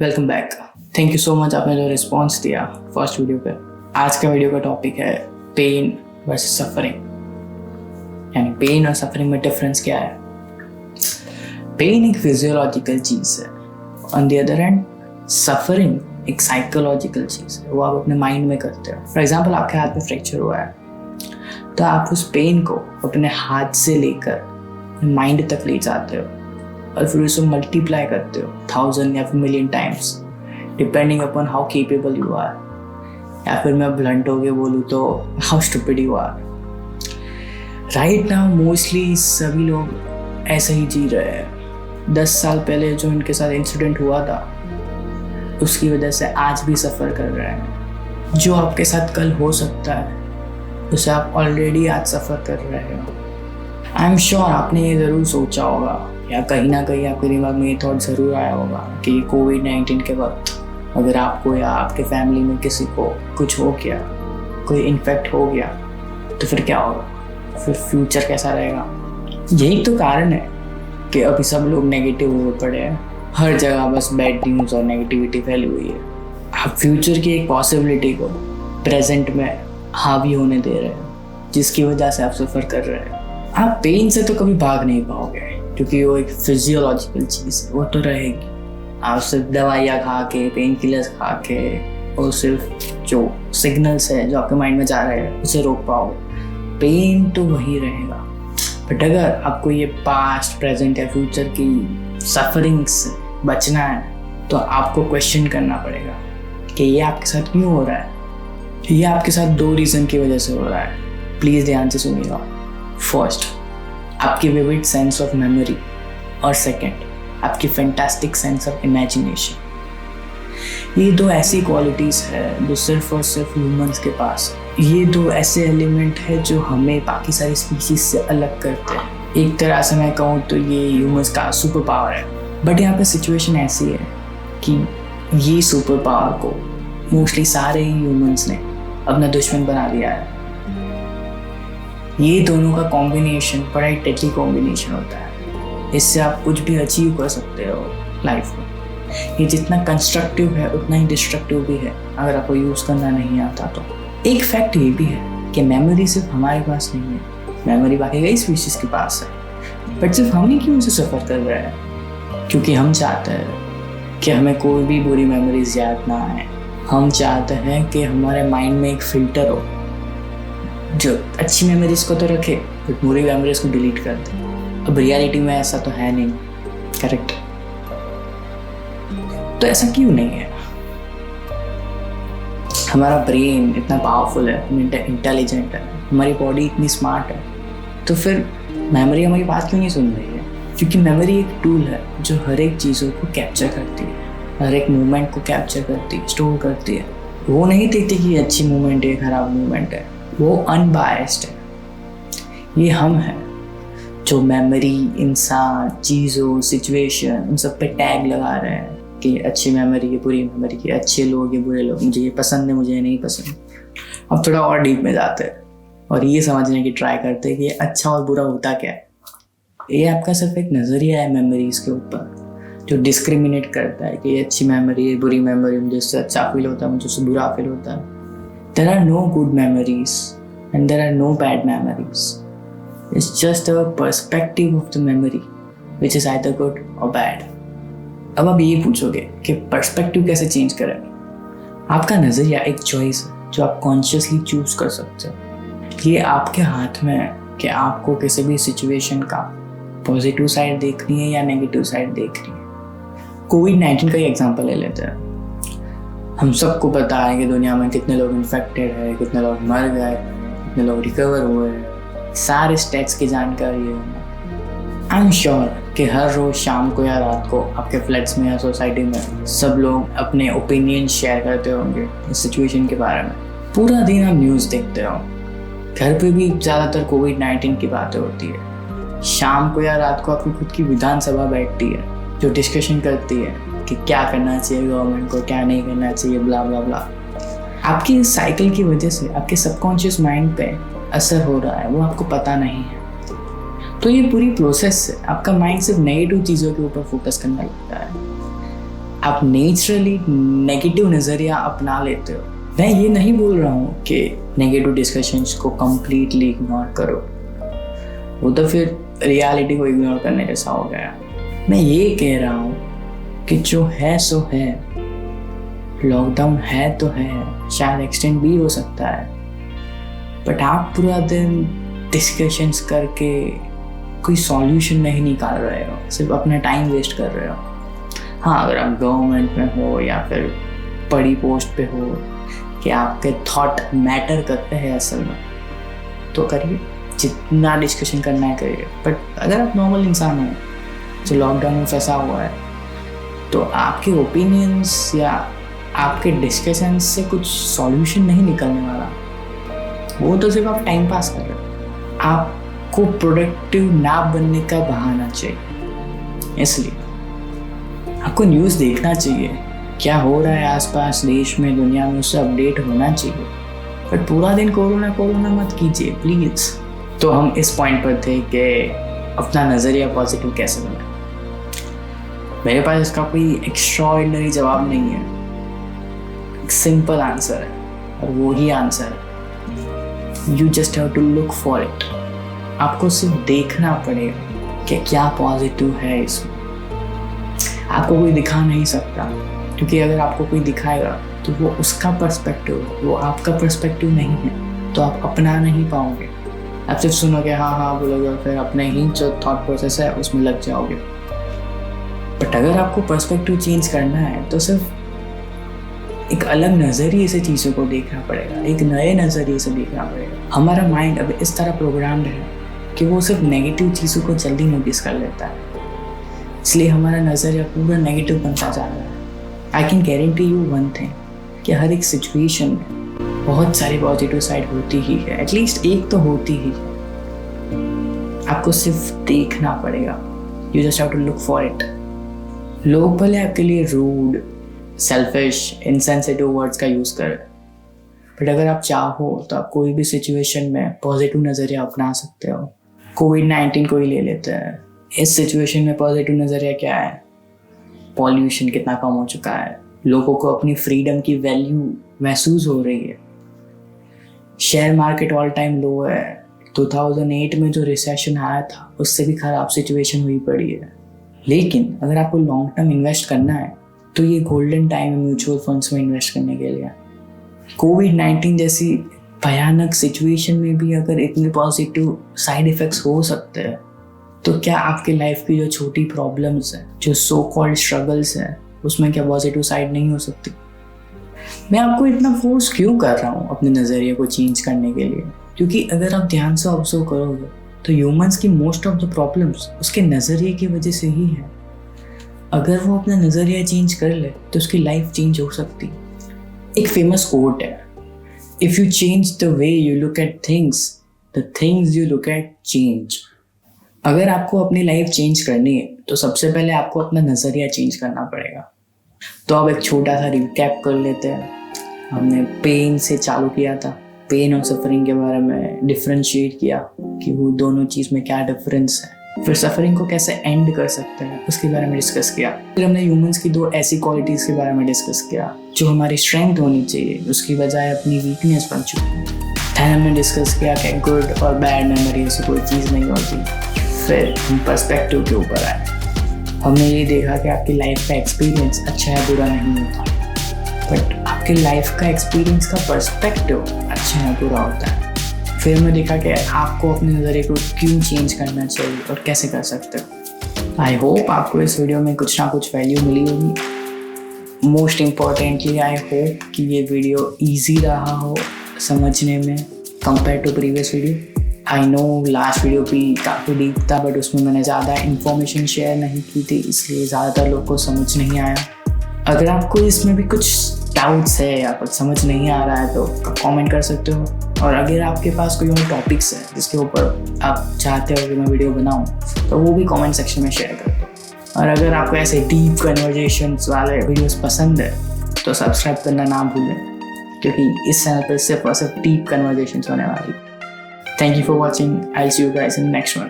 Welcome back. Thank you so much आपने जो response दिया फर्स्ट वीडियो पे। आज का वीडियो का टॉपिक है पेन वर्सेस सफरिंग, यानी पेन और सफरिंग में डिफरेंस क्या है। पेन एक फिजियोलॉजिकल चीज़ है, on the other hand suffering एक साइकोलॉजिकल चीज़ है, वो आप अपने माइंड में करते हो। फॉर एग्जाम्पल आपके हाथ में फ्रैक्चर हुआ है तो आप उस पेन को अपने हाथ से लेकर माइंड तक ले जाते हो और फिर उसको मल्टीप्लाई करते हो 1000 या फिर million times, depending upon how capable you are, या फिर मैं ब्लंट हो के बोलूँ तो how stupid you are. Right now mostly सभी लोग ऐसे ही जी रहे हैं। 10 साल पहले जो इनके साथ इंसिडेंट हुआ था उसकी वजह से आज भी सफ़र कर रहे हैं। जो आपके साथ कल हो सकता है उसे आप ऑलरेडी आज सफ़र कर रहे हो। आई एम श्योर आपने ये ज़रूर सोचा होगा या कहीं ना कहीं आपके दिमाग में ये थॉट ज़रूर आया होगा कि कोविड-19 के वक्त अगर आपको या आपके फैमिली में किसी को कुछ हो गया, कोई इन्फेक्ट हो गया तो फिर क्या होगा, फिर फ्यूचर कैसा रहेगा। यही तो कारण है कि अभी सब लोग नेगेटिव हुए पड़े हैं। हर जगह बस बैड न्यूज़ और नेगेटिविटी फैली हुई है। आप फ्यूचर की एक पॉसिबिलिटी को प्रेजेंट में हावी होने दे रहे हो, जिसकी वजह से आप सफ़र कर रहे हैं। आप पेन से तो कभी भाग नहीं पाओगे क्योंकि वो एक फिजियोलॉजिकल चीज़ है, वो तो रहेगी। आप सिर्फ दवाइयाँ खा के, पेन किलर्स खा के और सिर्फ जो सिग्नल्स है जो आपके माइंड में जा रहे हैं उसे रोक पाओगे। पेन तो वही रहेगा। बट अगर आपको ये पास्ट, प्रेजेंट या फ्यूचर की सफरिंग से बचना है तो आपको क्वेश्चन करना पड़ेगा कि ये आपके साथ क्यों हो रहा है। ये आपके साथ 2 रीज़न की वजह से हो रहा है। प्लीज़ ध्यान से सुनिएगा। फर्स्ट, आपकी विविड सेंस ऑफ मेमोरी, और सेकंड, आपकी फैंटास्टिक सेंस ऑफ इमेजिनेशन। ये 2 ऐसी क्वालिटीज़ है जो सिर्फ और सिर्फ ह्यूमंस के पास है। ये 2 ऐसे एलिमेंट है जो हमें बाकी सारी स्पीशीज से अलग करते हैं। एक तरह से मैं कहूँ तो ये ह्यूमंस का सुपर पावर है। बट यहाँ पे सिचुएशन ऐसी है कि ये सुपर पावर को मोस्टली सारे ही ह्यूमंस ने अपना दुश्मन बना लिया है। ये दोनों का कॉम्बिनेशन बड़ा ही डेडली कॉम्बिनेशन होता है। इससे आप कुछ भी अचीव कर सकते हो लाइफ में। ये जितना कंस्ट्रक्टिव है उतना ही डिस्ट्रक्टिव भी है अगर आपको यूज़ करना नहीं आता तो। एक फैक्ट ये भी है कि मेमोरी सिर्फ हमारे पास नहीं है, मेमोरी बाकी कई स्पीशीज़ के पास है। बट सिर्फ हम ही क्यों उसे सफ़र कर रहे हैं? क्योंकि हम चाहते हैं कि हमें कोई भी बुरी मेमोरीज याद ना आए। हम चाहते हैं कि हमारे माइंड में एक फ़िल्टर हो जो अच्छी मेमोरीज को तो रखे बट बुरी मेमोरीज को डिलीट कर दे। अब रियलिटी में ऐसा तो है नहीं, करेक्ट? तो ऐसा क्यों नहीं है? हमारा ब्रेन इतना पावरफुल है, हम इंटेलिजेंट है, हमारी बॉडी इतनी स्मार्ट है, तो फिर मेमोरी हमारी बात क्यों नहीं सुन रही है? क्योंकि मेमोरी एक टूल है जो हर एक चीज़ों को कैप्चर करती है, हर एक मोमेंट को कैप्चर करती है, स्टोर करती है। वो नहीं देखती कि ये अच्छी मोमेंट है, खराब मोमेंट है। वो अनबायस्ड है। ये हम हैं जो मेमोरी, इंसान, चीज़ों, सिचुएशन, उन सब पे टैग लगा रहे हैं कि अच्छी मेमोरी है, बुरी मेमोरी है, अच्छे लोग, ये बुरे लोग, मुझे ये पसंद है, मुझे ये नहीं पसंद। अब थोड़ा और डीप में जाते हैं और ये समझने की ट्राई करते हैं कि ये अच्छा और बुरा होता क्या है। ये आपका सिर्फ एक नज़रिया है मेमोरीज के ऊपर जो डिस्क्रिमिनेट करता है कि ये अच्छी मेमोरी है, बुरी मेमोरी, मुझे उससे अच्छा फील होता है, मुझे उससे बुरा फील होता है। There are no good memories and there are no bad memories. It's just our perspective of the memory which is either good or bad. अब आप ये पूछोगे कि पर्सपेक्टिव कैसे चेंज करें? आपका नज़रिया एक चॉइस है जो आप कॉन्शियसली चूज कर सकते हो। ये आपके हाथ में है कि आपको किसी भी सिचुएशन का पॉजिटिव साइड देखनी है या नेगेटिव साइड देखनी है। कोविड-19 का ही एग्जाम्पल ले लेते हैं। हम सबको पता है कि दुनिया में कितने लोग इन्फेक्टेड है, कितने लोग मर गए, कितने लोग रिकवर हुए, सारे स्टेट्स की जानकारी है। आई एम श्योर कि हर रोज़ शाम को या रात को आपके फ्लैट्स में या सोसाइटी में सब लोग अपने ओपिनियन शेयर करते होंगे इस सिचुएशन के बारे में। पूरा दिन आप न्यूज़ देखते हो। घर पे भी ज़्यादातर कोविड-19 की बातें होती है। शाम को या रात को आपकी खुद की विधानसभा बैठती है जो डिस्कशन करती है कि क्या करना चाहिए गवर्नमेंट को, क्या नहीं करना चाहिए, ब्ला ब्ला ब्ला। आपकी इस साइकिल की वजह से आपके सबकॉन्शियस माइंड पे असर हो रहा है, वो आपको पता नहीं है। तो ये पूरी प्रोसेस से आपका माइंड सिर्फ नेगेटिव चीज़ों के ऊपर फोकस करने लगता है। आप नेचुरली नेगेटिव नज़रिया अपना लेते हो। मैं ये नहीं बोल रहा हूँ कि नेगेटिव डिस्कशंस को कम्प्लीटली इग्नोर करो, वो तो फिर रियलिटी को इग्नोर करने जैसा हो गया। मैं ये कह रहा हूँ कि जो है सो है, लॉकडाउन है तो है, शायद एक्सटेंड भी हो सकता है, बट आप पूरा दिन डिस्कशंस करके कोई सॉल्यूशन नहीं निकाल रहे हो, सिर्फ अपना टाइम वेस्ट कर रहे हो। हाँ, अगर आप गवर्नमेंट में हो या फिर बड़ी पोस्ट पे हो कि आपके थॉट मैटर करते हैं असल में, तो करिए, जितना डिस्कशन करना है करिए। बट अगर आप नॉर्मल इंसान हो जो लॉकडाउन में फंसा हुआ है, तो आपके ओपिनियंस या आपके डिस्कशंस से कुछ सॉल्यूशन नहीं निकलने वाला, वो तो सिर्फ आप टाइम पास कर रहे हो। आपको प्रोडक्टिव ना बनने का बहाना चाहिए। इसलिए आपको न्यूज़ देखना चाहिए, क्या हो रहा है आसपास देश में दुनिया में, उससे अपडेट होना चाहिए, बट पूरा दिन कोरोना कोरोना मत कीजिए प्लीज़। तो हम इस पॉइंट पर थे कि अपना नज़रिया पॉजिटिव कैसे बनाए। मेरे पास इसका कोई एक्स्ट्राऑर्डिनरी जवाब नहीं है, एक सिंपल आंसर है और वो ही आंसर है, you just have to look for it. आपको सिर्फ देखना पड़ेगा कि क्या पॉजिटिव है इसमें। आपको कोई दिखा नहीं सकता, क्योंकि अगर आपको कोई दिखाएगा तो वो उसका पर्सपेक्टिव है, वो आपका पर्सपेक्टिव नहीं है, तो आप अपना नहीं पाओगे। आप सिर्फ सुनोगे, हाँ बोलोगे, और फिर अपने ही जो थॉट प्रोसेस है उसमें लग जाओगे। बट अगर आपको पर्सपेक्टिव चेंज करना है तो सिर्फ एक अलग नज़रिए से चीज़ों को देखना पड़ेगा, एक नए नज़रिए से देखना पड़ेगा। हमारा माइंड अब इस तरह प्रोग्राम्ड है कि वो सिर्फ नेगेटिव चीज़ों को जल्दी नोटिस कर लेता है, इसलिए हमारा नज़रिया पूरा नेगेटिव बनता जा रहा है। I can guarantee you one thing, कि हर एक सिचुएशन में बहुत सारी पॉजिटिव साइड होती ही है, एटलीस्ट एक तो होती ही है। आपको सिर्फ देखना पड़ेगा, you just have to look for it. लोग भले आपके लिए रूड, सेल्फिश, इनसेंसिटिव वर्ड्स का यूज़ करें, बट अगर आप चाहो तो आप कोई भी सिचुएशन में पॉजिटिव नज़रिया अपना सकते हो। कोविड-19 को ही ले लेते हैं। इस सिचुएशन में पॉजिटिव नज़रिया क्या है? पॉल्यूशन कितना कम हो चुका है, लोगों को अपनी फ्रीडम की वैल्यू महसूस हो रही है, शेयर मार्केट ऑल टाइम लो है, 2008 में जो रिसेशन आया था उससे भी ख़राब सिचुएशन हुई पड़ी है। लेकिन अगर आपको लॉन्ग टर्म इन्वेस्ट करना है तो ये गोल्डन टाइम है म्यूचुअल फंड्स में इन्वेस्ट करने के लिए। कोविड-19 जैसी भयानक सिचुएशन में भी अगर इतने पॉजिटिव साइड इफ़ेक्ट्स हो सकते हैं, तो क्या आपकी लाइफ की जो छोटी प्रॉब्लम्स हैं, जो सो कॉल्ड स्ट्रगल्स हैं, उसमें क्या पॉजिटिव साइड नहीं हो सकती? मैं आपको इतना फोर्स क्यों कर रहा हूँ अपने नज़रिए को चेंज करने के लिए? क्योंकि अगर आप ध्यान से ऑब्जर्व करोगे तो ह्यूमंस की मोस्ट ऑफ द प्रॉब्लम्स उसके नज़रिए की वजह से ही है। अगर वो अपना नज़रिया चेंज कर ले तो उसकी लाइफ चेंज हो सकती। एक फेमस कोट है, if you change the way you look at things, the things you look at change. अगर आपको अपनी लाइफ चेंज करनी है तो सबसे पहले आपको अपना नज़रिया चेंज करना पड़ेगा। तो अब एक छोटा सा रिकैप कर लेते हैं। हमने पेन से चालू किया था, पेन और सफरिंग के बारे में डिफ्रेंशिएट किया कि वो दोनों चीज़ में क्या डिफरेंस है, फिर सफरिंग को कैसे एंड कर सकते हैं उसके बारे में डिस्कस किया। फिर हमने ह्यूमंस की 2 ऐसी क्वालिटीज़ के बारे में डिस्कस किया जो हमारी स्ट्रेंथ होनी चाहिए, उसकी बजाय अपनी वीकनेस बन चुकी है। फिर हमने डिस्कस किया कि गुड और बैड मेमोरी ऐसी कोई चीज़ नहीं होती। फिर हम पर्सपेक्टिव के ऊपर आए, हमने ये देखा कि आपकी लाइफ का एक्सपीरियंस अच्छा या बुरा नहीं होता, बट आपकी लाइफ का एक्सपीरियंस का पर्सपेक्टिव अच्छा या बुरा होता है। फिर मैं देखा कि आपको अपने नज़रिए को क्यों चेंज करना चाहिए और कैसे कर सकते हो। आई होप आपको इस वीडियो में कुछ ना कुछ वैल्यू मिली होगी। मोस्ट इम्पॉर्टेंटली आई होप कि ये वीडियो ईजी रहा हो समझने में compare to previous video. I know last video भी काफ़ी डीप था, बट उसमें मैंने ज़्यादा इन्फॉर्मेशन शेयर नहीं की थी, इसलिए ज़्यादातर लोग को समझ नहीं आया। अगर आपको इसमें भी कुछ डाउट्स है या कुछ समझ नहीं आ रहा है तो कमेंट कर सकते हो। और अगर आपके पास कोई और टॉपिक्स है जिसके ऊपर आप चाहते हो कि मैं वीडियो बनाऊं, तो वो भी कमेंट सेक्शन में शेयर कर दो। और अगर आपको ऐसे डीप कन्वर्जेशंस वाले वीडियोस पसंद है तो सब्सक्राइब करना ना भूलें, क्योंकि इस चैनल पर सिर्फ और सिर्फ डीप कन्वर्जेशंस होने वाली। Thank you for watching. I'll see you guys in the next one.